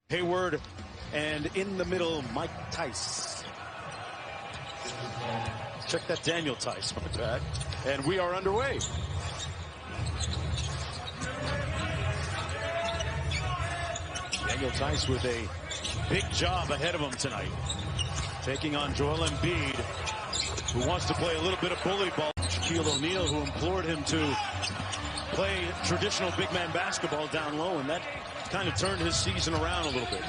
Hayward, and in the middle, Mike Tice. Check that Daniel Tice on the back. And we are underway. Daniel Tice with a big job ahead of him tonight. Taking on Joel Embiid, who wants to play a little bit of bully ball. Shaquille O'Neal, who implored him to play traditional big man basketball down low, and that kind of turned his season around a little bit.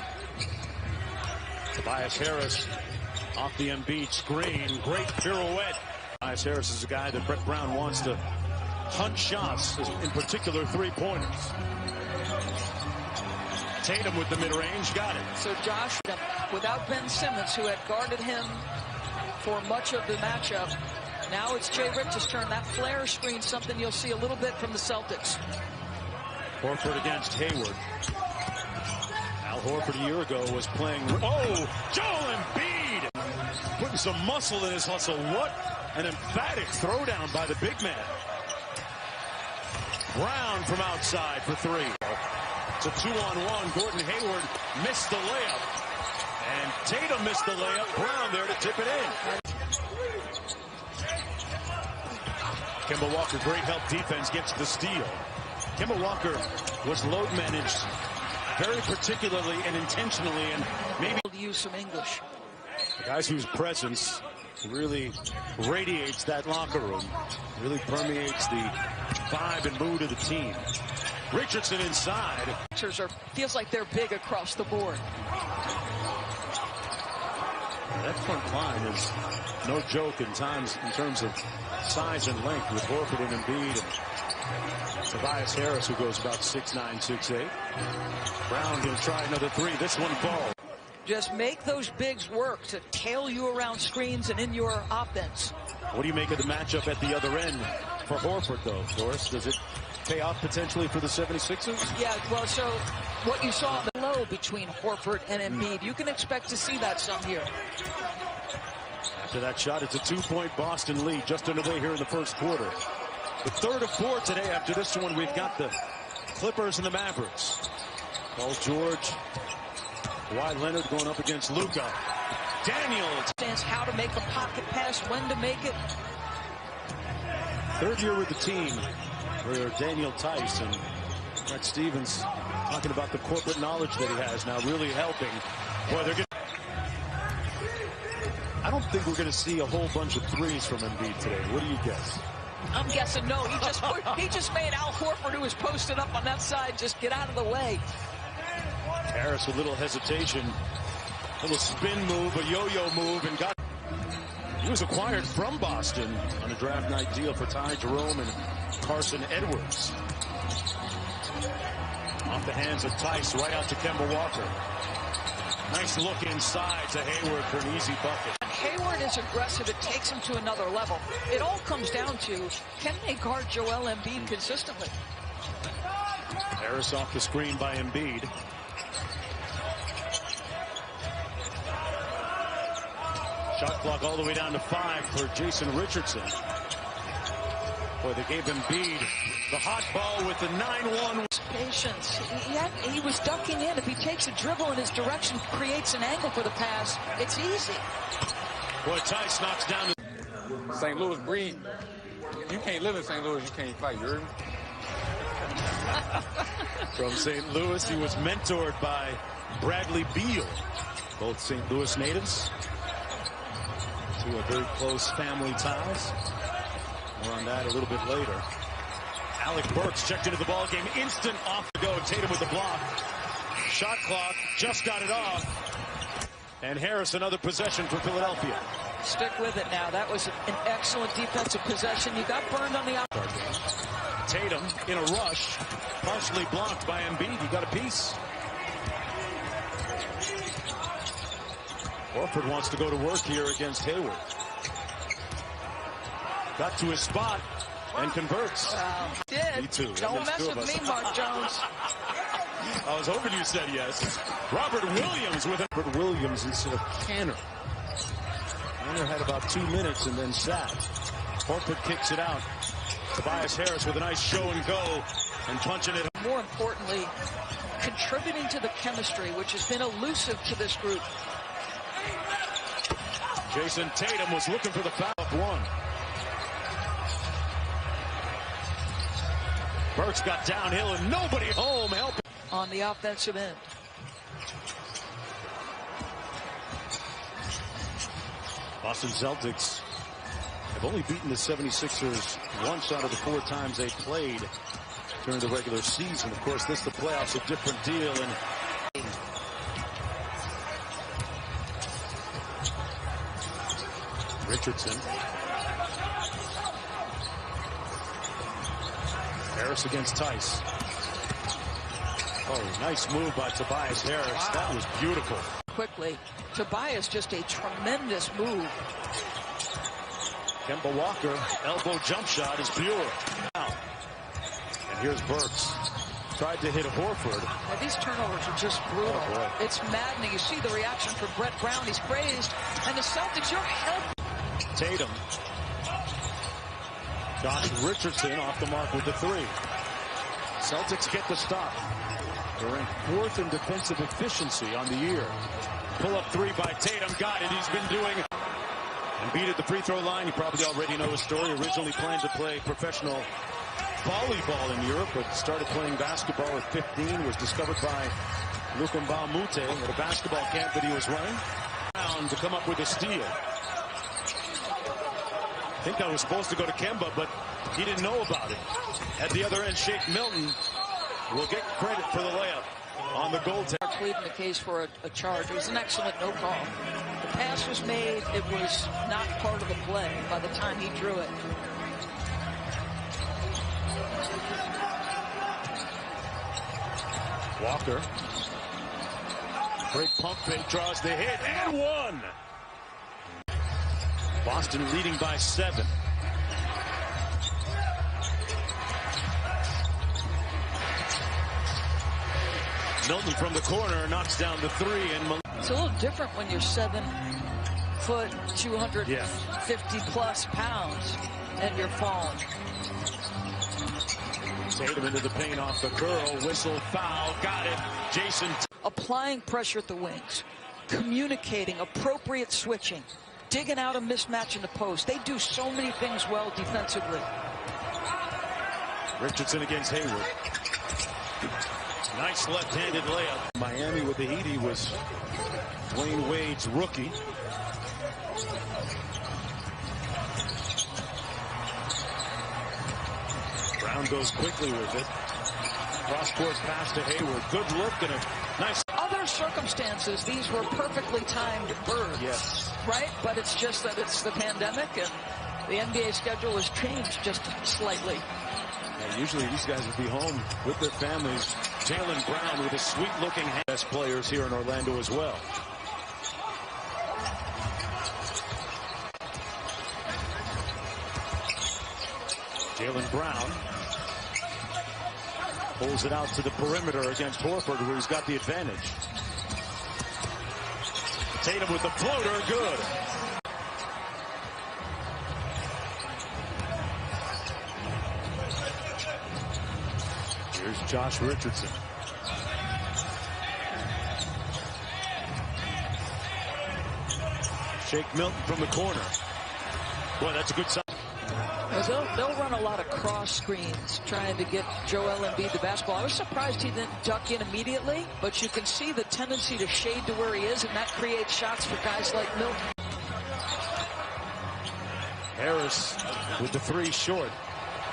Tobias Harris off the Embiid screen. Great pirouette. Tobias Harris is a guy that Brett Brown wants to hunt shots, in particular three-pointers. Tatum with the mid-range, got it. So Josh, without Ben Simmons, who had guarded him for much of the matchup, now it's Jay Rich's turn. That flare screen, something you'll see a little bit from the Celtics. Horford against Hayward. Al Horford a year ago was playing. Oh, Joel Embiid putting some muscle in his hustle. What an emphatic throwdown by the big man. Brown from outside for three. It's a 2-on-1. Gordon Hayward missed the layup. And Tatum missed the layup. Brown there to tip it in. Kemba Walker, great help defense, gets the steal. Kemba Walker was load managed very particularly and intentionally, and maybe to use some English. Guys whose presence really radiates that locker room, really permeates the vibe and mood of the team. Richardson inside. Feels like they're big across the board. That front line is no joke in terms of size and length, with Horford and Embiid and Tobias Harris, who goes about 6'9", 6'8". Brown going to try another three. This one falls. Just make those bigs work to tail you around screens and in your offense. What do you make of the matchup at the other end for Horford, though, Doris? Does it pay off potentially for the 76ers? Yeah, well, so what you saw below between Horford and Embiid, you can expect to see that some here. After that shot, it's a 2-point Boston lead, just underway here in the first quarter. The third of four today. After this one, we've got the Clippers and the Mavericks. Paul George, Kawhi Leonard going up against Luka. Daniel understands how to make a pocket pass, when to make it. Third year with the team for Daniel Tice, and Brett Stevens talking about the corporate knowledge that he has now, really helping. Boy, they're good. I don't think we're going to see a whole bunch of threes from Embiid today. What do you guess? I'm guessing no. He just made Al Horford, who was posted up on that side, just get out of the way. Harris with a little hesitation, a little spin move, a yo-yo move, and got. He was acquired from Boston on a draft night deal for Ty Jerome and Carson Edwards. Off the hands of Tice, right out to Kemba Walker. Nice look inside to Hayward for an easy bucket. Hayward is aggressive. It takes him to another level. It all comes down to, can they guard Joel Embiid consistently? Harris off the screen by Embiid. Shot clock all the way down to 5 for Jason Richardson. Boy, they gave Embiid the hot ball with the 9-1. Patience. He was ducking in. If he takes a dribble in his direction, creates an angle for the pass, it's easy. Boy, Tice knocks down. St. Louis breed. You can't live in St. Louis, you can't fight. You heard me? From St. Louis, he was mentored by Bradley Beal, both St. Louis natives. To a very close family ties. More on that a little bit later. Alec Burks checked into the ball game. Instant off the go. Tatum with the block. Shot clock. Just got it off. And Harris another possession for Philadelphia. Stick with it now. That was an excellent defensive possession. You got burned on the outside. Tatum in a rush. Partially blocked by Embiid. You got a piece. Horford wants to go to work here against Hayward. Got to his spot and converts. Did. Me too. Don't mess with me, Mark Jones. I was hoping you said yes. Robert Williams with it. Robert Williams instead of Canner. Canner had about 2 minutes and then sat. Horford kicks it out. Tobias Harris with a nice show and go and punching it. More importantly, contributing to the chemistry, which has been elusive to this group. Jason Tatum was looking for the foul. One. Burks got downhill and nobody home helping. On the offensive end. Boston Celtics have only beaten the 76ers once out of the 4 times they played during the regular season. Of course, the playoffs, a different deal. And Richardson. Harris against Tice. Oh, nice move by Tobias Harris. Wow. That was beautiful. Quickly. Tobias, just a tremendous move. Kemba Walker, elbow jump shot is pure. Now, and here's Burks. Tried to hit Horford. Now, these turnovers are just brutal. Oh, it's maddening. You see the reaction from Brett Brown. He's praised. And the Celtics, you're helping. Tatum. Josh Richardson off the mark with the 3. Celtics get the stop. They're ranked 4th in defensive efficiency on the year. Pull-up 3 by Tatum. Got it. He's been doing it. And beat at the free throw line. You probably already know his story. Originally planned to play professional volleyball in Europe, but started playing basketball at 15. Was discovered by Luka Mbamute at a basketball camp that he was running. To come up with a steal. I think that was supposed to go to Kemba, but he didn't know about it. At the other end, Shake Milton will get credit for the layup on the goal. Pleading the case for a charge. It was an excellent no call. The pass was made. It was not part of the play by the time he drew it. Walker. Great pump fake, draws the hit, and 1. Boston leading by 7. Milton from the corner knocks down the 3. And it's a little different when you're 7 foot, 250 plus pounds, and you're falling. Tatum into the paint off the curl, whistle, foul, got it. Jason. Applying pressure at the wings, communicating, appropriate switching, digging out a mismatch in the post. They do so many things well defensively. Richardson against Hayward. Nice left-handed layup. Miami with the Heat, he was Dwayne Wade's rookie. Brown goes quickly with it. Cross-court pass to Hayward. Good look and a nice. Other circumstances, these were perfectly timed birds. Yes. Right? But it's just that it's the pandemic and the NBA schedule has changed just slightly. And usually these guys would be home with their families. Jaylen Brown with a sweet-looking hand. Best players here in Orlando as well. Jaylen Brown pulls it out to the perimeter against Horford, where he's got the advantage. Tatum with the floater, good. Here's Josh Richardson. Shake Milton from the corner. Boy, that's a good sign. They'll run a lot of cross screens trying to get Joel Embiid the basketball. I was surprised he didn't duck in immediately, but you can see the tendency to shade to where he is, and that creates shots for guys like Milton. Harris with the 3 short.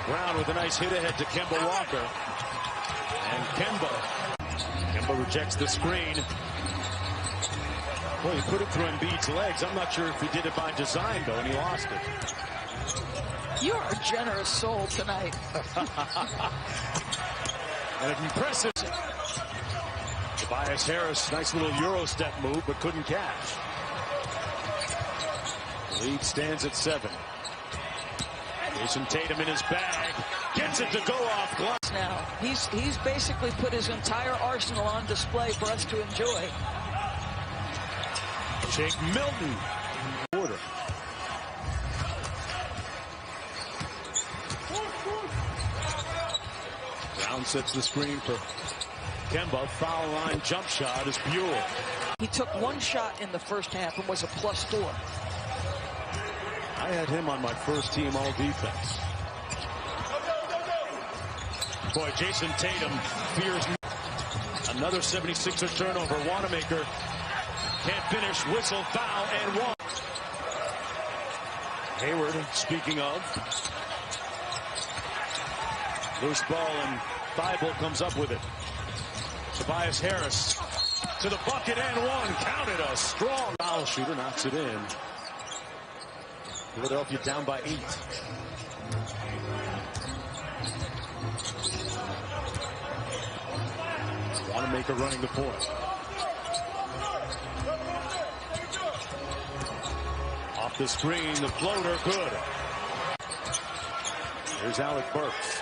Brown with a nice hit ahead to Kemba Walker. And Kemba rejects the screen. Well, he put it through Embiid's legs. I'm not sure if he did it by design, though, and he lost it. You're a generous soul tonight. And an impressive. Tobias Harris, nice little Euro step move, but couldn't catch. The lead stands at 7. Jason Tatum in his bag. Gets it to go off glass. Now, he's basically put his entire arsenal on display for us to enjoy. Shake Milton. Order. Brown sets the screen for Kemba, foul line jump shot is Buell. He took one shot in the first half and was a +4. I had him on my first team all defense. Boy, Jason Tatum fears another 76er turnover. Wanamaker can't finish. Whistle, foul, and one. Hayward, speaking of. Loose ball, and Thibault comes up with it. Tobias Harris to the bucket and one. Counted a strong foul shooter, knocks it in. Philadelphia down by 8. Wanamaker running the point. Off the screen, the floater, good. Here's Alec Burks.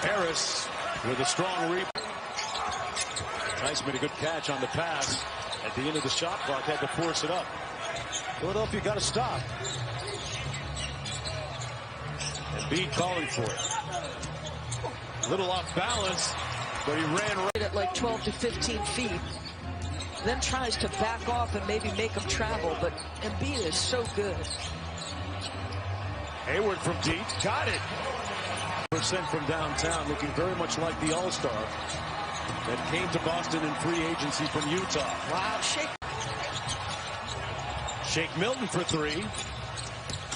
Harris with a strong rebound. Nice, made a good catch on the pass. At the end of the shot clock, had to force it up. Philadelphia got to stop. Embiid calling for it. Little off balance, but he ran right at like 12 to 15 feet. Then tries to back off and maybe make him travel, but Embiid is so good. Hayward from deep, got it. % from downtown, looking very much like the All-Star that came to Boston in free agency from Utah. Wow, Shake Milton for 3.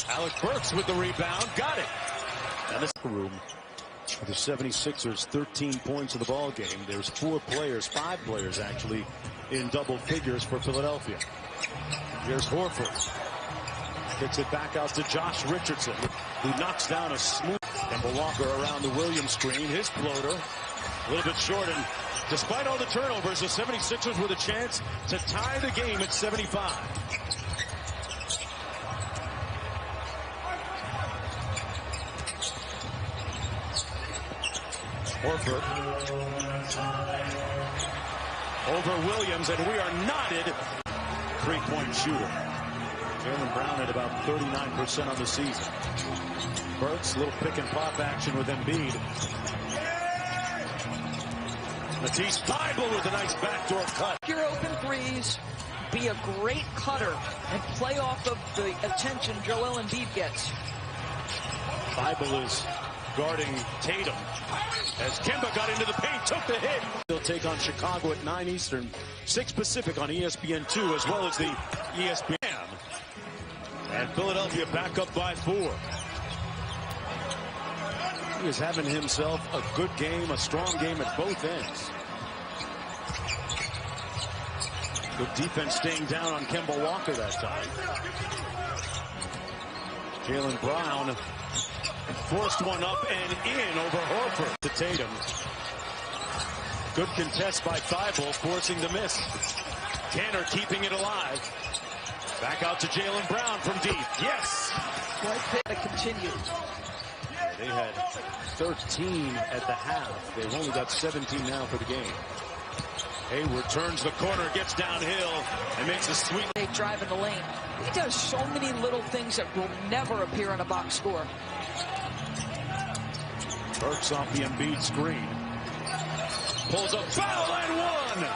Alec Burks with the rebound, got it. Now this room for the 76ers, 13 points of the ball game. There's 5 players actually, in double figures for Philadelphia. Here's Horford. Gets it back out to Josh Richardson, who knocks down a smooth Kemba Walker around the Williams screen. His floater, a little bit short, and despite all the turnovers, the 76ers with a chance to tie the game at 75. Horford over Williams, and we are knotted. 3-point shooter. Jaylen Brown at about 39% on the season. Burks, little pick and pop action with Embiid. Matisse Thybulle with a nice backdoor cut. Your open threes, be a great cutter, and play off of the attention Joel Embiid gets. Thybulle is guarding Tatum as Kemba got into the paint, took the hit. They'll take on Chicago at 9 Eastern, 6 Pacific on ESPN2, as well as the ESPN. And Philadelphia back up by 4. He is having himself a good game, a strong game at both ends. Good defense staying down on Kemba Walker that time. Jaylen Brown forced one up and in over Horford to Tatum. Good contest by Thybulle, forcing the miss. Tanner keeping it alive. Back out to Jaylen Brown from deep. Yes! Right pick to continue. They had 13 at the half. They've only got 17 now for the game. Hayward turns the corner, gets downhill, and makes a sweet. They drive in the lane. He does so many little things that will never appear on a box score. Burks off the Embiid screen. Pulls a foul and one!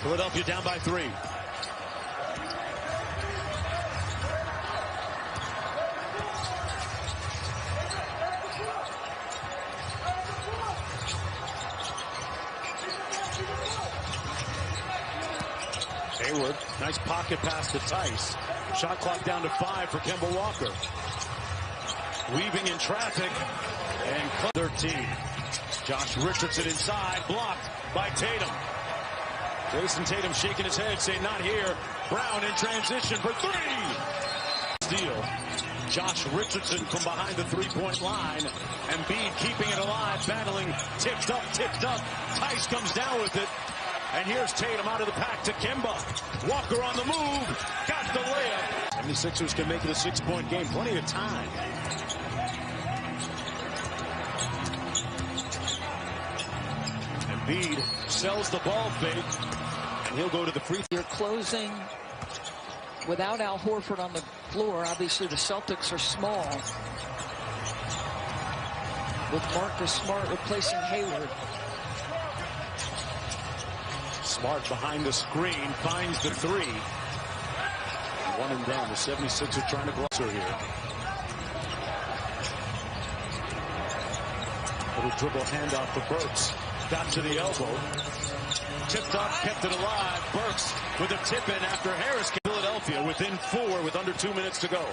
Philadelphia down by 3. Hayward, nice pocket pass to Tice. Shot clock down to 5 for Kemba Walker. Weaving in traffic, and 13. Josh Richardson inside, blocked by Tatum. Jason Tatum shaking his head, saying not here. Brown in transition for 3. Steal. Josh Richardson from behind the 3-point line. Embiid keeping it alive, battling, tipped up. Tice comes down with it. And here's Tatum out of the pack to Kemba. Walker on the move, got the layup. 76ers can make it a 6-point game, plenty of time. Embiid sells the ball fake, and he'll go to the free throw. You're closing without Al Horford on the floor. Obviously, the Celtics are small. with Marcus Smart replacing Hayward. Smart behind the screen finds the three. One and done. The 76ers are trying to gloss her here. Little dribble handoff for Burks. Got to the elbow. Tipped up, kept it alive. Burks with a tip in after Harris. Philadelphia within 4 with under 2 minutes to go.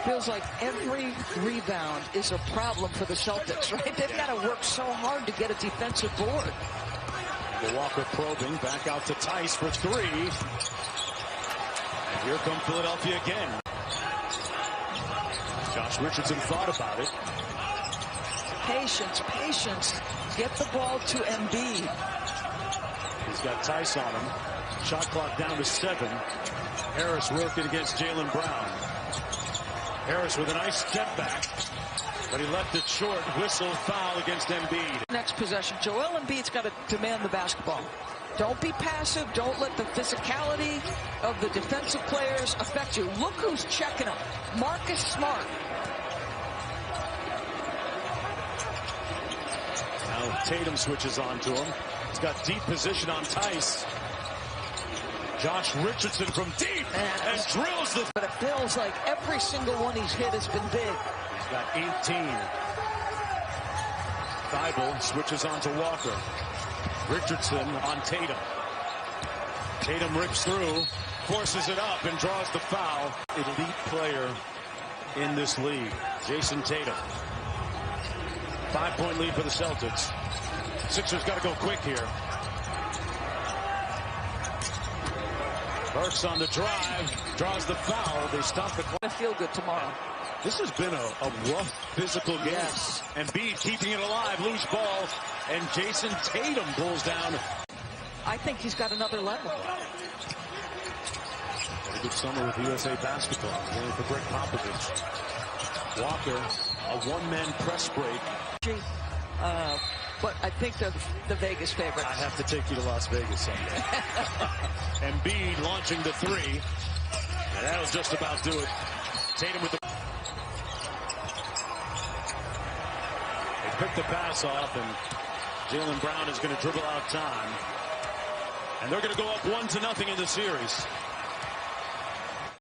Feels like every rebound is a problem for the Celtics, right? They've got to work so hard to get a defensive board. Walker probing, back out to Tice for 3. And here come Philadelphia again. Josh Richardson thought about it. Patience, patience. Get the ball to Embiid. He's got Tice on him. Shot clock down to 7. Harris working against Jaylen Brown. Harris with a nice step back, but he left it short. Whistle, foul against Embiid. Next possession, Joel Embiid's got to demand the basketball. Don't be passive. Don't let the physicality of the defensive players affect you. Look who's checking him. Marcus Smart. Now Tatum switches on to him. He's got deep position on Tice. Josh Richardson from deep and drills the... But it feels like every single one he's hit has been big. He's got 18. Thibault switches on to Walker. Richardson on Tatum. Tatum rips through, forces it up, and draws the foul. Elite player in this league, Jason Tatum. 5-point lead for the Celtics. Sixers got to go quick here. Burks on the drive, draws the foul. They stop the clock. Feel good tomorrow. This has been a rough physical game. Yes. Embiid keeping it alive, loose ball, and Jason Tatum pulls down. I think he's got another level. Had a good summer with USA Basketball, playing for Greg Popovich. Walker, a one-man press break. But I think they're the Vegas favorites. I have to take you to Las Vegas someday. Embiid launching the 3. And that'll just about do it. Tatum with the... They pick the pass off, and Jaylen Brown is going to dribble out time. And they're going to go up 1-0 in the series.